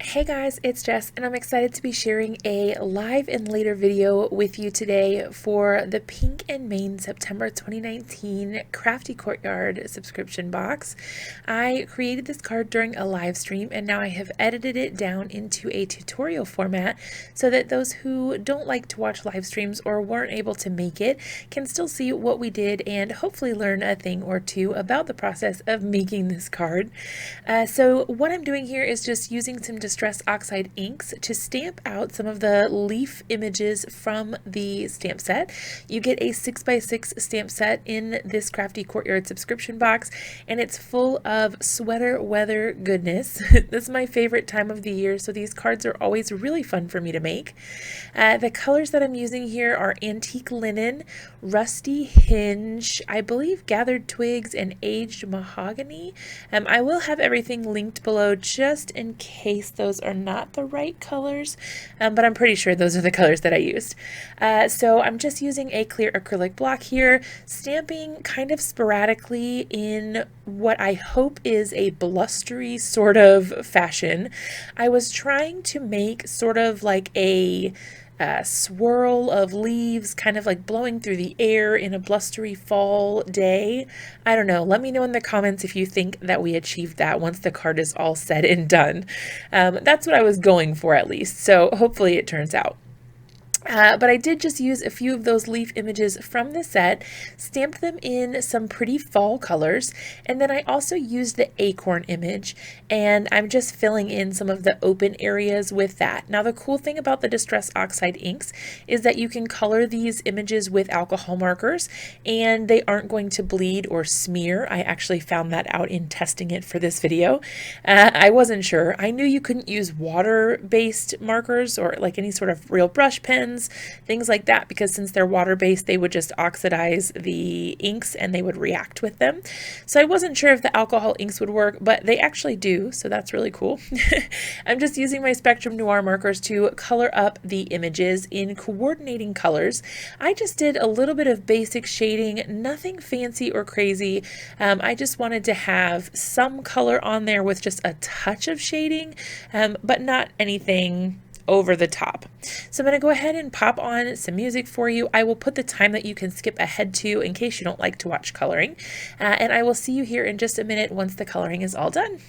Hey guys, it's Jess, and I'm excited to be sharing a live and later video with you today for the Pink and Main September 2019 Crafty Courtyard subscription box. I created this card during a live stream, and now I have edited it down into a tutorial format so that those who don't like to watch live streams or weren't able to make it can still see what we did and hopefully learn a thing or two about the process of making this card. So what I'm doing here is just using some Distress Oxide inks to stamp out some of the leaf images from the stamp set. You get a 6x6 stamp set in this Crafty Courtyard subscription box, and it's full of sweater weather goodness. This is my favorite time of the year, so these cards are always really fun for me to make. The colors that I'm using here are Antique Linen, Rusty Hinge, I believe Gathered Twigs, and Aged Mahogany. I will have everything linked below just in case those are not the right colors, but I'm pretty sure those are the colors that I used. So I'm just using a clear acrylic block here, stamping kind of sporadically in what I hope is a blustery sort of fashion. I was trying to make sort of like a swirl of leaves kind of like blowing through the air in a blustery fall day. I don't know. Let me know in the comments if you think that we achieved that once the card is all said and done. That's what I was going for at least, so hopefully it turns out. But I did just use a few of those leaf images from the set, stamped them in some pretty fall colors, and then I also used the acorn image, and I'm just filling in some of the open areas with that. Now the cool thing about the Distress Oxide inks is that you can color these images with alcohol markers, and they aren't going to bleed or smear. I actually found that out in testing it for this video. I wasn't sure. I knew you couldn't use water-based markers or like any sort of real brush pen, things like that, because since they're water-based, they would just oxidize the inks and they would react with them. So I wasn't sure if the alcohol inks would work, but they actually do, so that's really cool. I'm just using my Spectrum Noir markers to color up the images in coordinating colors. I just did a little bit of basic shading, nothing fancy or crazy. I just wanted to have some color on there with just a touch of shading, but not anything over the top. So I'm going to go ahead and pop on some music for you. I will put the time that you can skip ahead to in case you don't like to watch coloring. And I will see you here in just a minute once the coloring is all done.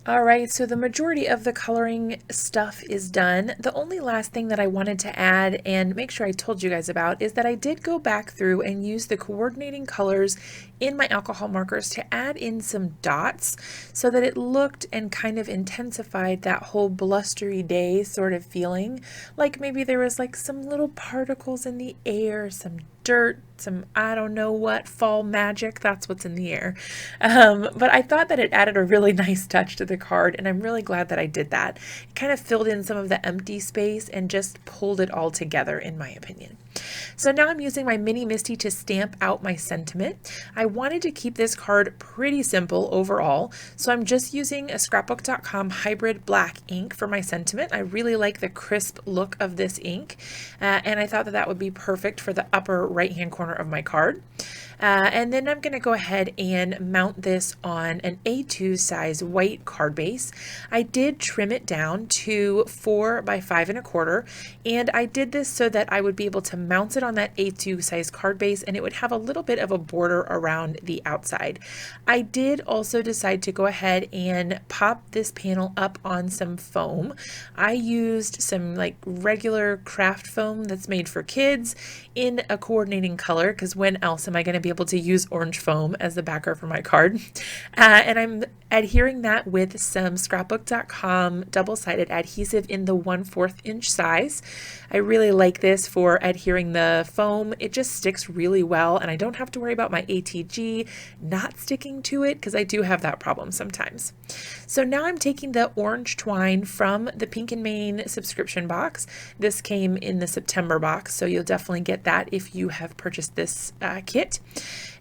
All right, so the majority of the coloring stuff is done. The only last thing that I wanted to add and make sure I told you guys about is that I did go back through and use the coordinating colors in my alcohol markers to add in some dots so that it looked and kind of intensified that whole blustery day sort of feeling. Like maybe there was like some little particles in the air, some dirt, some I don't know what, fall magic, that's what's in the air. But I thought that it added a really nice touch to the card, and I'm really glad that I did that. It kind of filled in some of the empty space and just pulled it all together, in my opinion. So now I'm using my Mini Misty to stamp out my sentiment. I wanted to keep this card pretty simple overall, so I'm just using a scrapbook.com hybrid black ink for my sentiment. I really like the crisp look of this ink, and I thought that that would be perfect for the upper right hand corner of my card. And then I'm going to go ahead and mount this on an A2 size white card base. I did trim it down to 4 by 5 1/4, and I did this so that I would be able to mount it on that A2 size card base and it would have a little bit of a border around the outside. I did also decide to go ahead and pop this panel up on some foam. I used some like regular craft foam that's made for kids in a coordinating color, because when else am I going to be able to use orange foam as the backer for my card? And I'm adhering that with some scrapbook.com double-sided adhesive in the 1/4 inch size. I really like this for adhering the foam. It just sticks really well, and I don't have to worry about my ATG not sticking to it, because I do have that problem sometimes. So now I'm taking the orange twine from the Pink and Main subscription box. This came in the September box, so you'll definitely get that if you have purchased this kit.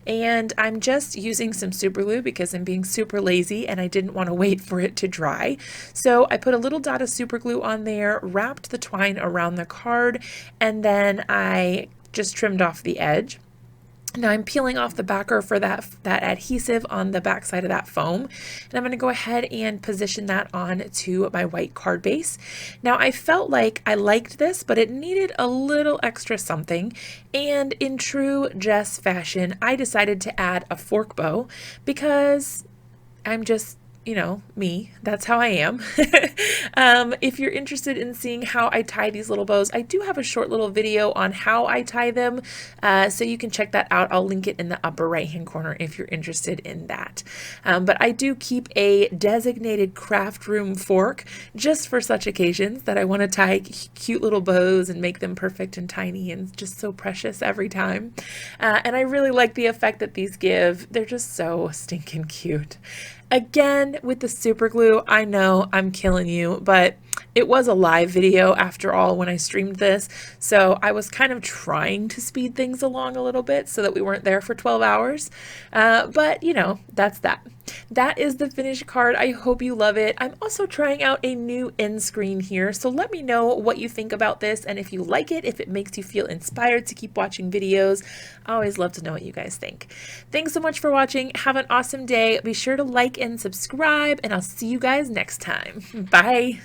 And I'm just using some super glue because I'm being super lazy and I didn't want to wait for it to dry. So I put a little dot of super glue on there, wrapped the twine around the card, and then I just trimmed off the edge. Now I'm peeling off the backer for that adhesive on the back side of that foam, and I'm going to go ahead and position that on to my white card base. Now I felt like I liked this, but it needed a little extra something, and in true Jess fashion, I decided to add a fork bow because I'm just, you know, me, that's how I am. If you're interested in seeing how I tie these little bows, I do have a short little video on how I tie them, so you can check that out. I'll link it in the upper right hand corner if you're interested in that. But I do keep a designated craft room fork just for such occasions that I want to tie cute little bows and make them perfect and tiny and just so precious every time. And I really like the effect that these give. They're just so stinking cute. Again, with the super glue, I know I'm killing you, but it was a live video after all when I streamed this, so I was kind of trying to speed things along a little bit so that we weren't there for 12 hours. But, you know, that's that. That is the finished card. I hope you love it. I'm also trying out a new end screen here, so let me know what you think about this and if you like it, if it makes you feel inspired to keep watching videos. I always love to know what you guys think. Thanks so much for watching. Have an awesome day. Be sure to like and subscribe, and I'll see you guys next time. Bye.